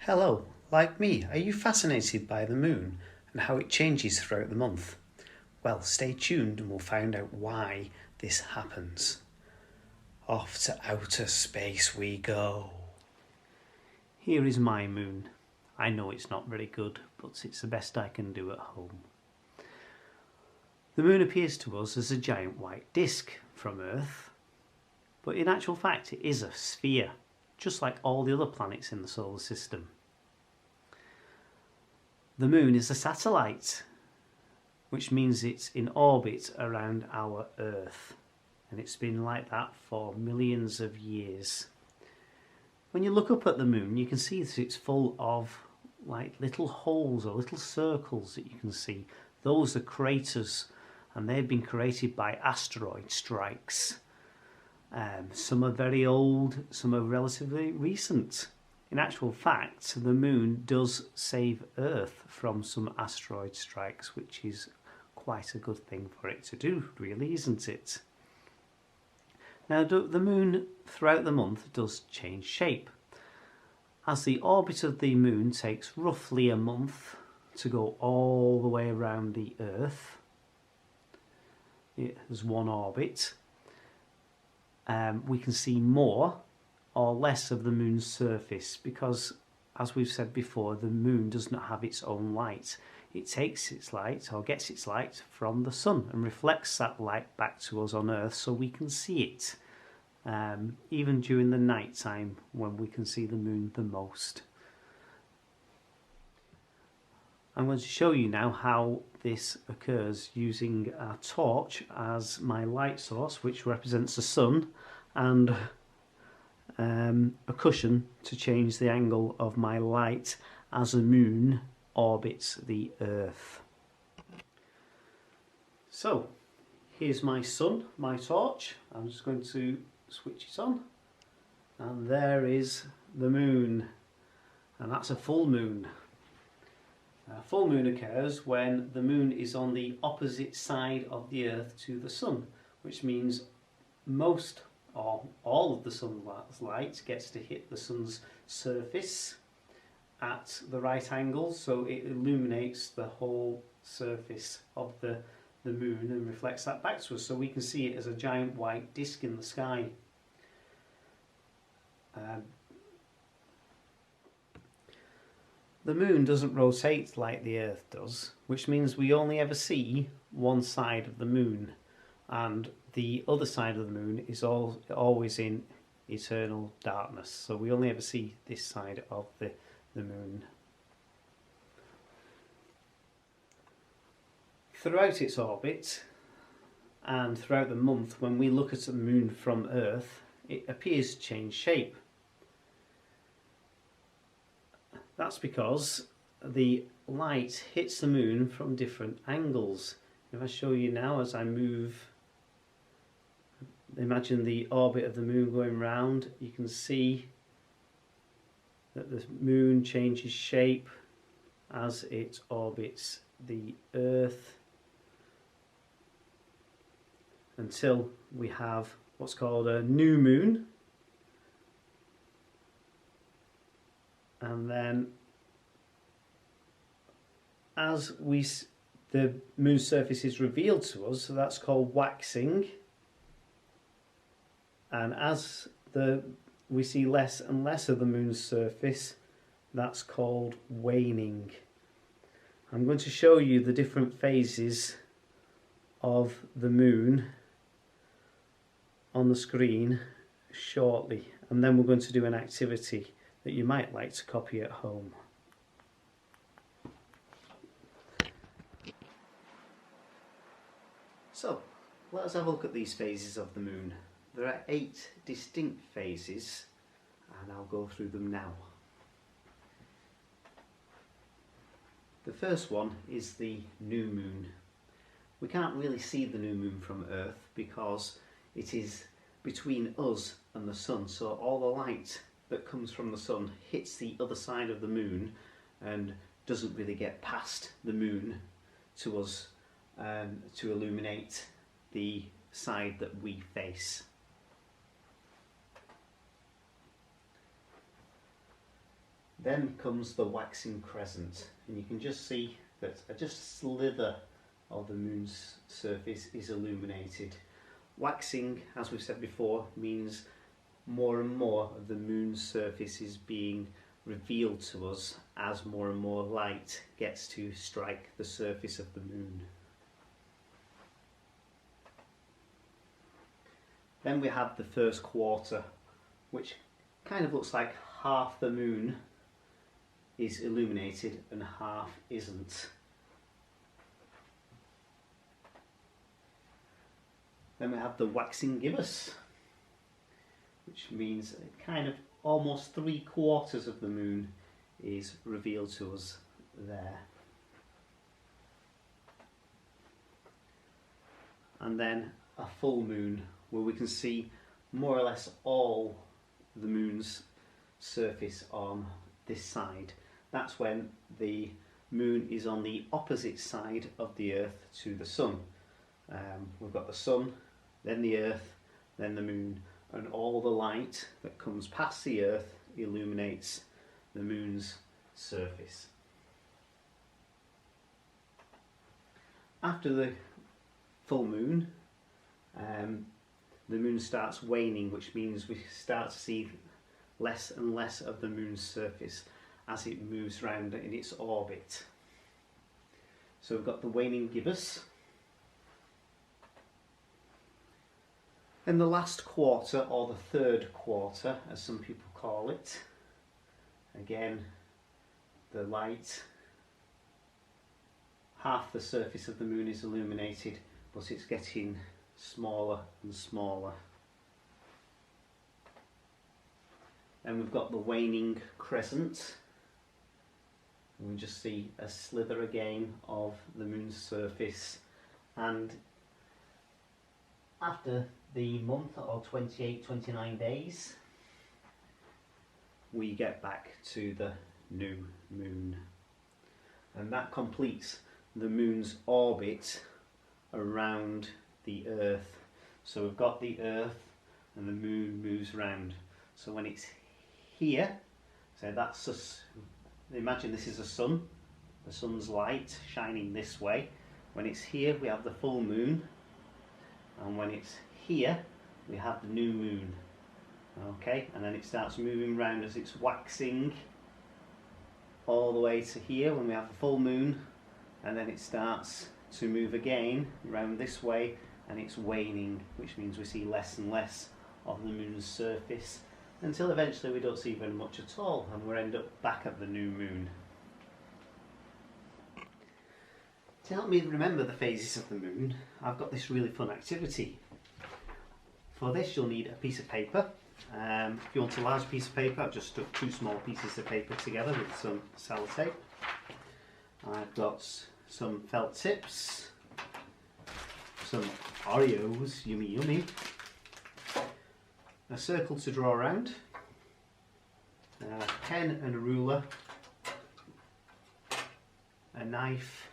Hello, like me, are you fascinated by the moon and how it changes throughout the month? Well, stay tuned and we'll find out why this happens. Off to outer space we go. Here is my moon. I know it's not very good, but it's the best I can do at home. The moon appears to us as a giant white disk from Earth, but in actual fact it is a sphere, just like all the other planets in the solar system. The moon is a satellite, which means it's in orbit around our Earth, and it's been like that for millions of years. When you look up at the moon, you can see that it's full of like little holes or little circles that you can see. Those are craters, and they've been created by asteroid strikes. Some are very old, some are relatively recent. In actual fact, the moon does save Earth from some asteroid strikes, which is quite a good thing for it to do, really, isn't it? Now, the moon throughout the month does change shape. As the orbit of the moon takes roughly a month to go all the way around the Earth, it has one orbit, we can see more or less of the moon's surface because, as we've said before, the moon does not have its own light. It takes its light or gets its light from the sun and reflects that light back to us on Earth so we can see it, even during the night time when we can see the moon the most. I'm going to show you now how this occurs using a torch as my light source, which represents the sun, and a cushion to change the angle of my light as the moon orbits the Earth. So here's my sun, my torch. I'm just going to switch it on, and there is the moon, and that's a full moon. A full moon occurs when the moon is on the opposite side of the Earth to the sun, which means most or all of the sun's light gets to hit the sun's surface at the right angle, so it illuminates the whole surface of the moon and reflects that back to us, so we can see it as a giant white disk in the sky. The moon doesn't rotate like the Earth does, which means we only ever see one side of the moon, and the other side of the moon is always in eternal darkness, so we only ever see this side of the moon. Throughout its orbit and throughout the month, when we look at the moon from Earth, it appears to change shape. That's because the light hits the moon from different angles. If I show you now as I move, imagine the orbit of the moon going round, you can see that the moon changes shape as it orbits the Earth until we have what's called a new moon. And then as the moon's surface is revealed to us, so that's called waxing, and as we see less and less of the moon's surface, that's called waning. I'm going to show you the different phases of the moon on the screen shortly, and then we're going to do an activity that you might like to copy at home. So, let us have a look at these phases of the moon. There are 8 distinct phases, and I'll go through them now. The first one is the new moon. We can't really see the new moon from Earth because it is between us and the sun, so all the light that comes from the sun hits the other side of the moon and doesn't really get past the moon to us to illuminate the side that we face. Then comes the waxing crescent, and you can just see that just a slither of the moon's surface is illuminated. Waxing, as we've said before, means more and more of the moon's surface is being revealed to us as more and more light gets to strike the surface of the moon. Then we have the first quarter, which kind of looks like half the moon is illuminated and half isn't. Then we have the waxing gibbous, which means kind of almost 3/4 of the moon is revealed to us there. And then a full moon, where we can see more or less all the moon's surface on this side. That's when the moon is on the opposite side of the earth to the sun. We've got the sun, then the earth, then the moon, and all the light that comes past the earth illuminates the moon's surface. After the full moon, the moon starts waning, which means we start to see less and less of the moon's surface as it moves round in its orbit. So we've got the waning gibbous. Then the last quarter, or the third quarter, as some people call it. Again, the light, half the surface of the moon is illuminated, but it's getting smaller and smaller. Then we've got the waning crescent, and we just see a slither again of the moon's surface, and after the month, or 28-29 days, we get back to the new moon, and that completes the moon's orbit around the earth. So we've got the earth and the moon moves round. So when it's here, so that's us. Imagine this is a sun, the sun's light shining this way. When it's here, we have the full moon, and when it's here, we have the new moon. Okay, and then it starts moving round as it's waxing all the way to here when we have the full moon, and then it starts to move again round this way, and it's waning, which means we see less and less of the moon's surface, until eventually we don't see very much at all, and we end up back at the new moon. To help me remember the phases of the moon, I've got this really fun activity. For this you'll need a piece of paper. If you want a large piece of paper, I've just stuck 2 small pieces of paper together with some sellotape. I've got some felt tips, some Oreos, yummy yummy, a circle to draw around, a pen and a ruler, a knife,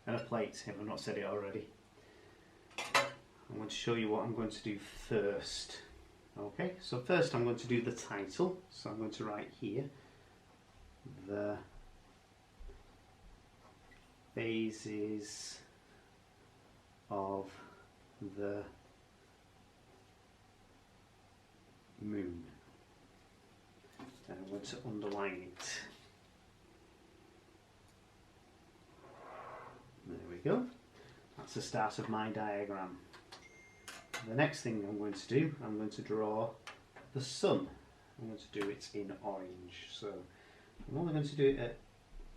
and a plate, if I've not said it already. I'm going to show you what I'm going to do first. Okay, so first I'm going to do the title, so I'm going to write here, the phases of the moon, and I'm going to underline it. There we go. That's the start of my diagram. The next thing I'm going to do, I'm going to draw the sun. I'm going to do it in orange. So I'm only going to do it at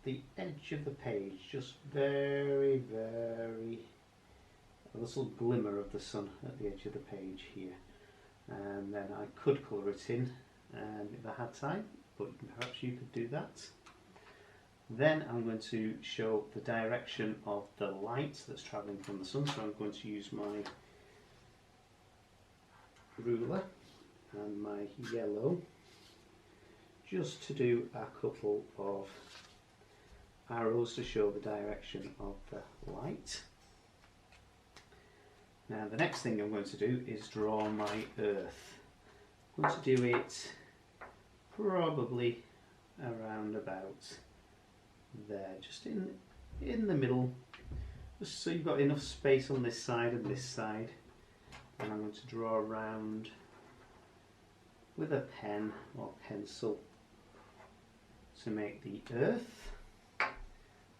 the edge of the page, just very, very, a little glimmer of the sun at the edge of the page here. And then I could colour it in if I had time, but perhaps you could do that. Then I'm going to show the direction of the light that's travelling from the sun, so I'm going to use my ruler and my yellow just to do a couple of arrows to show the direction of the light. Now the next thing I'm going to do is draw my earth. I'm going to do it probably around about there, just in the middle, just so you've got enough space on this side and this side. And I'm going to draw around with a pen or pencil to make the earth,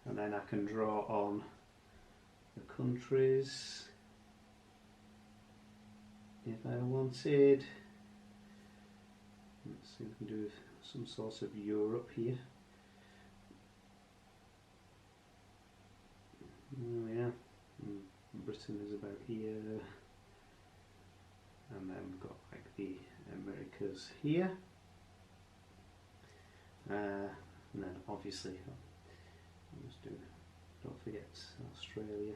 and then I can draw on the countries if I wanted. Let's see if we can do some sort of Europe here. Oh yeah, Britain is about here, and then we've got like the Americas here, and then obviously don't forget Australia.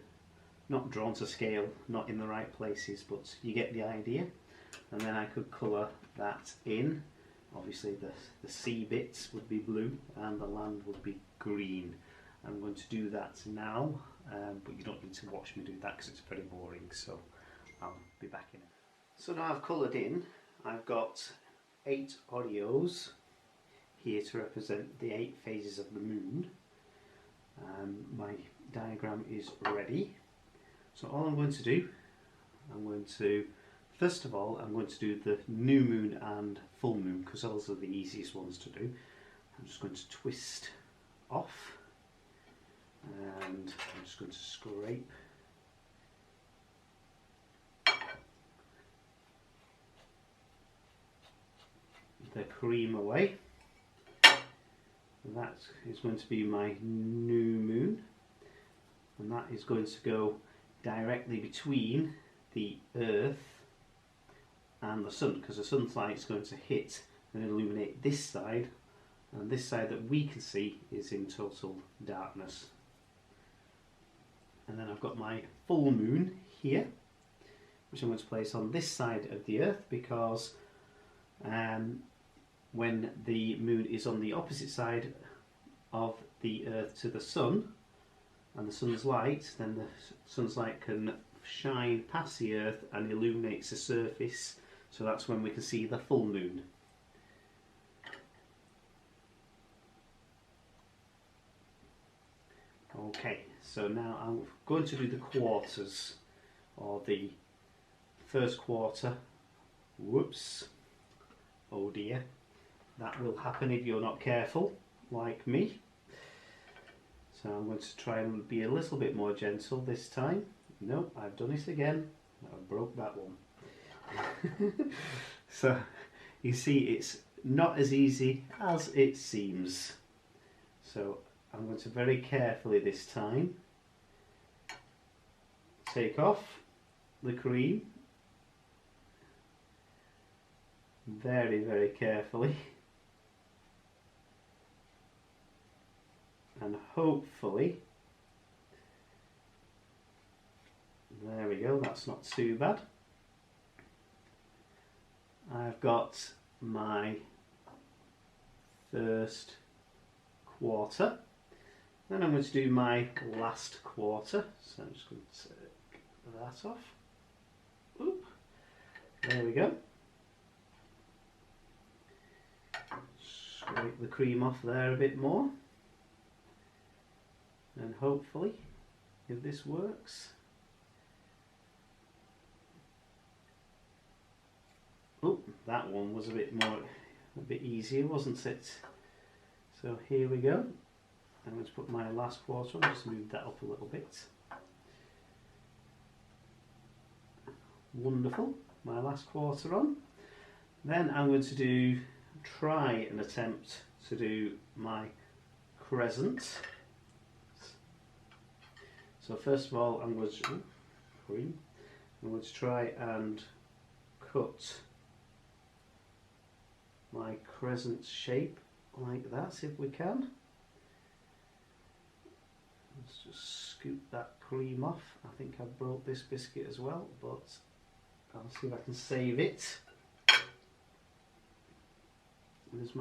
Not drawn to scale, not in the right places, but you get the idea. And then I could colour that in. Obviously the sea bits would be blue and the land would be green. I'm going to do that now, but you don't need to watch me do that because it's very boring, so I'll be back in it. So now I've coloured in, I've got 8 Oreos here to represent the 8 phases of the moon. My diagram is ready. So all I'm going to do, first of all, I'm going to do the new moon and full moon because those are the easiest ones to do. I'm just going to twist off, and I'm just going to scrape the cream away. That is going to be my new moon, and that is going to go directly between the earth and the sun, because the sunlight is going to hit and illuminate this side, and this side that we can see is in total darkness. And then I've got my full moon here, which I'm going to place on this side of the earth, because when the moon is on the opposite side of the earth to the sun, and the sun's light, then the sun's light can shine past the earth and illuminates the surface, so that's when we can see the full moon. Okay, so now I'm going to do the quarters, or the first quarter. Whoops, oh dear, that will happen if you're not careful, like me. So I'm going to try and be a little bit more gentle this time. Nope, I've done it again. I broke that one. So you see, it's not as easy as it seems. So I'm going to very carefully this time take off the cream. Very, very carefully. And hopefully, there we go, that's not too bad. I've got my first quarter. Then I'm going to do my last quarter. So I'm just going to take that off. Oop. There we go. Scrape the cream off there a bit more. And hopefully, if this works. Oh, that one was a bit easier, wasn't it? So here we go. I'm going to put my last quarter on, just move that up a little bit. Wonderful, my last quarter on. Then I'm going to try and attempt to do my crescent. So first of all, I'm going to try and cut my crescent shape like that, if we can. Let's just scoop that cream off. I think I broke this biscuit as well, but I'll see if I can save it. There's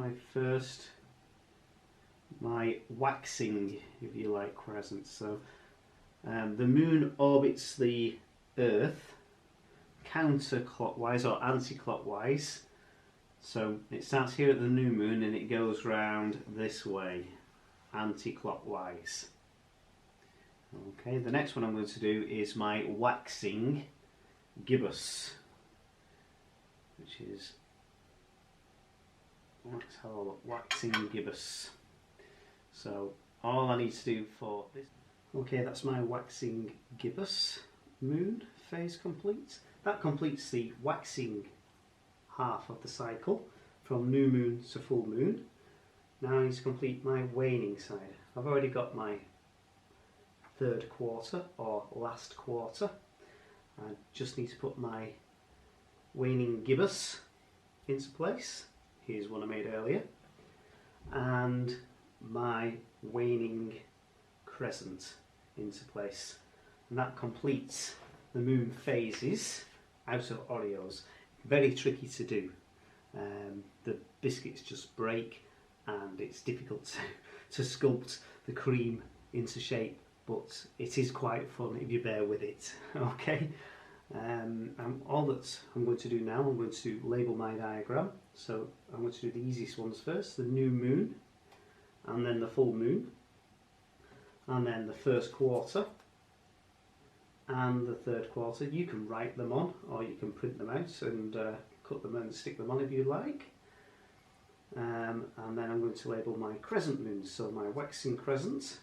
my waxing, if you like, crescent. So the moon orbits the earth counterclockwise or anti-clockwise So it starts here at the new moon and it goes round this way, anti-clockwise. Okay, the next one I'm going to do is my waxing gibbous, which is, let's have a look, waxing gibbous. So all I need to do for this, okay, that's my waxing gibbous moon phase complete. That completes the waxing half of the cycle from new moon to full moon. Now I need to complete my waning side. I've already got my third quarter or last quarter. I just need to put my waning gibbous into place. Here's one I made earlier. And my waning crescent into place. And that completes the moon phases out of Oreos. Very tricky to do. The biscuits just break and it's difficult to sculpt the cream into shape, but it is quite fun if you bear with it. Okay. All that I'm going to do now, I'm going to label my diagram. So I'm going to do the easiest ones first, the new moon, and then the full moon, and then the first quarter, and the third quarter. You can write them on, or you can print them out and cut them and stick them on if you like. And then I'm going to label my crescent moons, so my waxing crescent,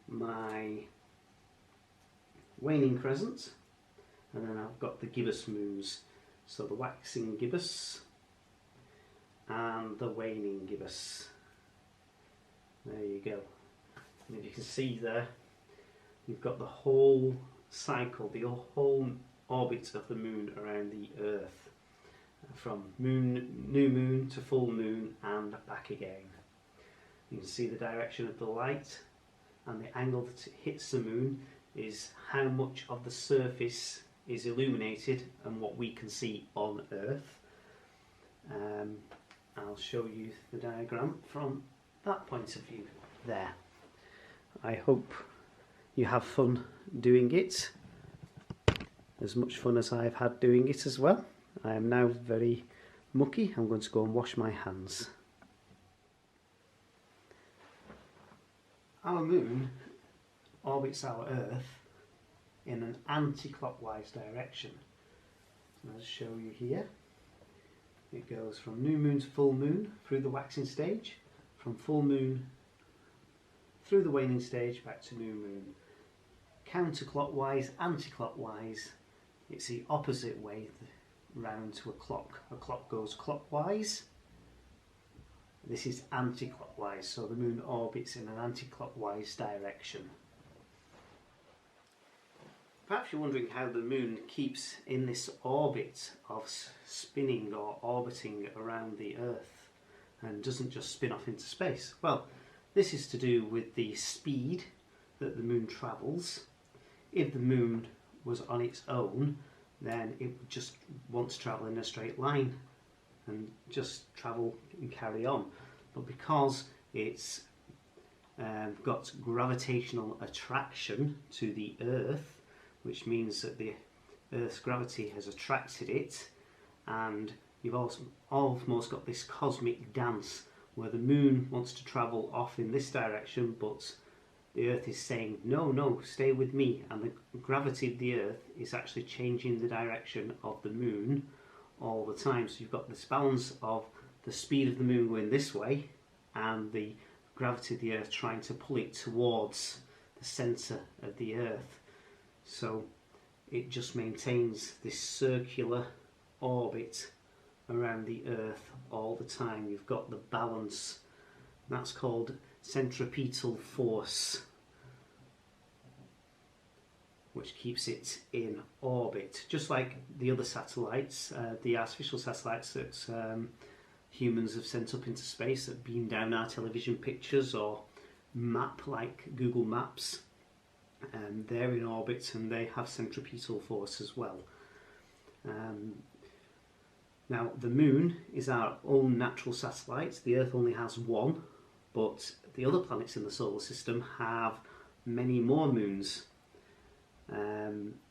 my waning crescent, and then I've got the gibbous moons, so the waxing gibbous and the waning gibbous. There you go. And if you can see there, you've got the whole cycle, the whole orbit of the moon around the Earth, from new moon to full moon and back again. You can see the direction of the light, and the angle that it hits the moon is how much of the surface is illuminated and what we can see on Earth. I'll show you the diagram from that point of view there. I hope you have fun doing it, as much fun as I've had doing it as well. I am now very mucky. I'm going to go and wash my hands. Our moon orbits our Earth in an anti-clockwise direction. I'll show you here. It goes from new moon to full moon through the waxing stage, from full moon through the waning stage back to new moon. Counterclockwise, anti-clockwise, it's the opposite way round to a clock. A clock goes clockwise. This is anti-clockwise, so the moon orbits in an anti-clockwise direction. Perhaps you're wondering how the moon keeps in this orbit of spinning or orbiting around the Earth and doesn't just spin off into space. Well, this is to do with the speed that the moon travels. If the moon was on its own, then it would just want to travel in a straight line and just travel and carry on. But because it's got gravitational attraction to the Earth, which means that the Earth's gravity has attracted it, and you've also almost got this cosmic dance where the moon wants to travel off in this direction, but the Earth is saying, no, no, stay with me, and the gravity of the Earth is actually changing the direction of the moon all the time. So you've got this balance of the speed of the moon going this way and the gravity of the Earth trying to pull it towards the centre of the Earth. So it just maintains this circular orbit around the Earth all the time. You've got the balance. That's called centripetal force, which keeps it in orbit, just like the other satellites, the artificial satellites that humans have sent up into space that beam down our television pictures or map like Google Maps. They're in orbit and they have centripetal force as well. Now the moon is our own natural satellite. The Earth only has one, but the other planets in the solar system have many more moons.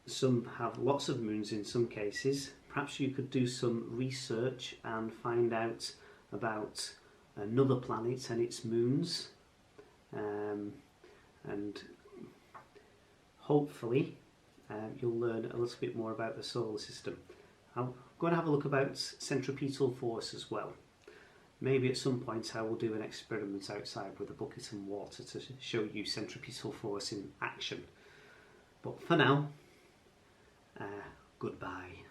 Some have lots of moons in some cases, perhaps you could do some research and find out about another planet and its moons, and hopefully you'll learn a little bit more about the solar system. I'm going to have a look about centripetal force as well. Maybe at some point I will do an experiment outside with a bucket and water to show you centripetal force in action. But for now, goodbye.